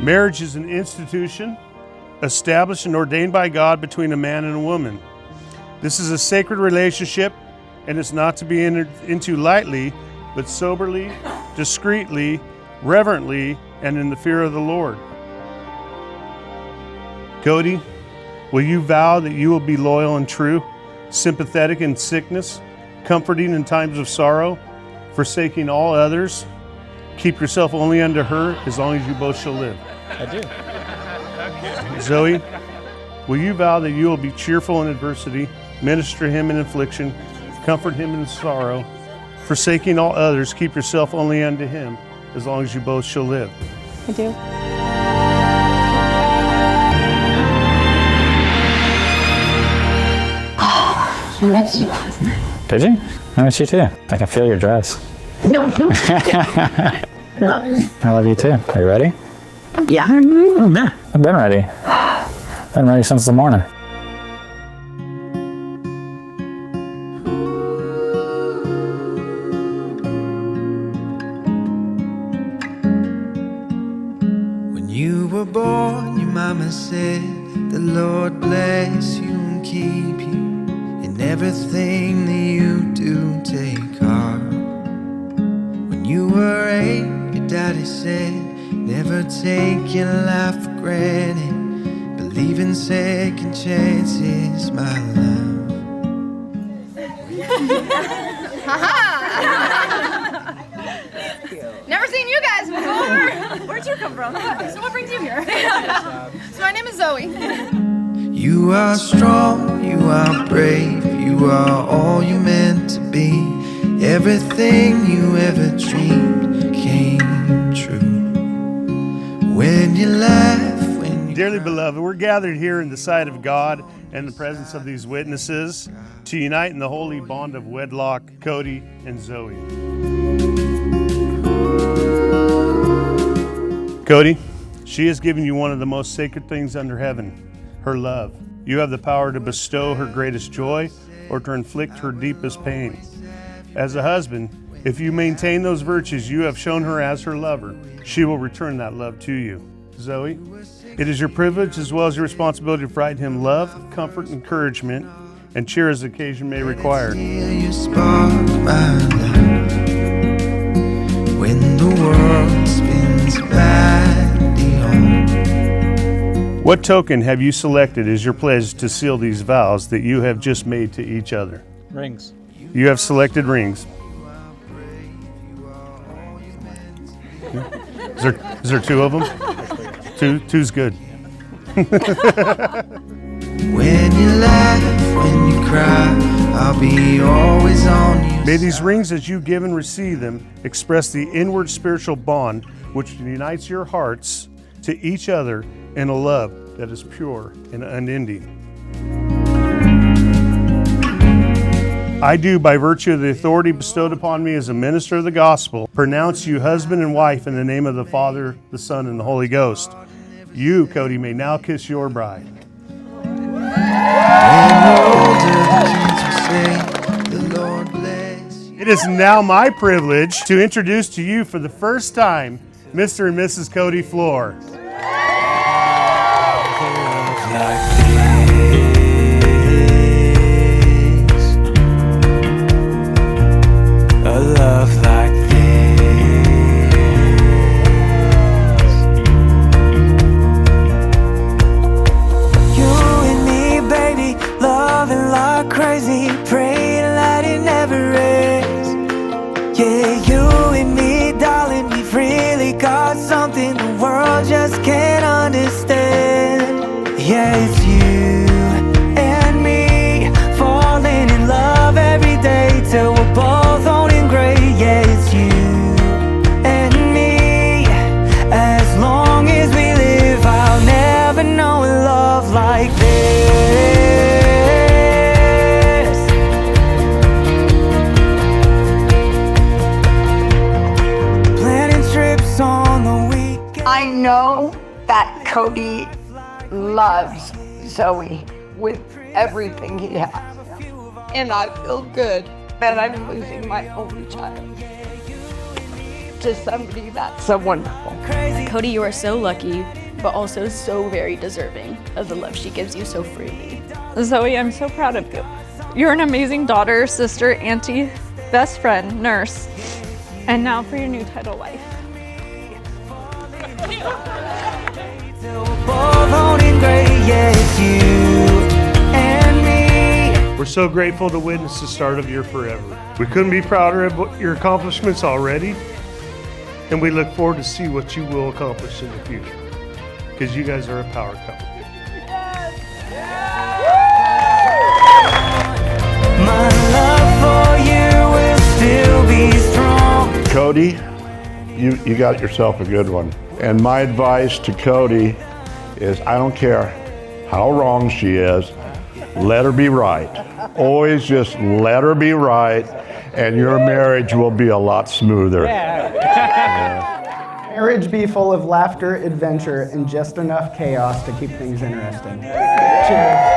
Marriage is an institution established and ordained by God between a man and a woman. This is a sacred relationship, and it's not to be entered into lightly, but soberly, discreetly, reverently, and in the fear of the Lord. Cody, will you vow that you will be loyal and true, sympathetic in sickness, comforting in times of sorrow, forsaking all others, keep yourself only unto her as long as you both shall live? I do. Zoe, will you vow that you will be cheerful in adversity, minister him in affliction, comfort him in sorrow, forsaking all others, keep yourself only unto him as long as you both shall live? I do. I missed you last night. Did you? I miss you too. I can feel your dress. No. I love you too. Are you ready? Yeah. I've been ready. I've been ready since the morning. When you were born, your mama said, the Lord bless you and keep you. In everything that you do, take heart. When you were 8, your daddy said, never take your life for granted. Believe in second chances, my love. Never seen you guys before. Where'd you come from? So what brings you here? So my name is Zoe. You are strong, you are brave, you are all you meant to be. Everything you ever dreamed came true. When you laugh, when you Dearly beloved, we're gathered here in the sight of God and the presence of these witnesses to unite in the holy bond of wedlock, Cody and Zoe. Cody, she has given you one of the most sacred things under heaven, her love. You have the power to bestow her greatest joy or to inflict her deepest pain. As a husband, if you maintain those virtues you have shown her as her lover, she will return that love to you. Zoe, it is your privilege as well as your responsibility to provide him love, comfort, encouragement, and cheer as the occasion may require. you spark my love. When the world spins badly on. What token have you selected as your pledge to seal these vows that you have just made to each other? Rings. You have selected rings. Is there 2 of them? Two's good. When you laugh, when you cry, I'll be always on you. May these rings, as you give and receive them, express the inward spiritual bond which unites your hearts to each other in a love that is pure and unending. I do, by virtue of the authority bestowed upon me as a minister of the gospel, pronounce you husband and wife in the name of the Father, the Son, and the Holy Ghost. You, Cody, may now kiss your bride. It is now my privilege to introduce to you for the first time, Mr. and Mrs. Cody Floor. A love like this. You and me, baby, loving like crazy, praying that it never ends. Yeah, you and me, darling, we've really got something the world just can't understand. Yeah, it's you and me, falling in love every day till we're both owning gray. Yeah, it's you and me, as long as we live, I'll never know a love like this. Planning trips on the weekend. I know that Cody loves Zoe with everything he has. And I feel good that I'm losing my only child. to somebody that's so wonderful. Cody, you are so lucky, but also so very deserving of the love she gives you so freely. Zoe, I'm so proud of you. You're an amazing daughter, sister, auntie, best friend, nurse, and now for your new title, wife. We're so grateful to witness the start of your forever. We couldn't be prouder of your accomplishments already, and we look forward to see what you will accomplish in the future, because you guys are a power couple. My love for you will still be strong. Cody, you got yourself a good one. And my advice to Cody is, I don't care how wrong she is, let her be right. Always just let her be right, and your marriage will be a lot smoother. Marriage be full of laughter, adventure, and just enough chaos to keep things interesting. Cheers.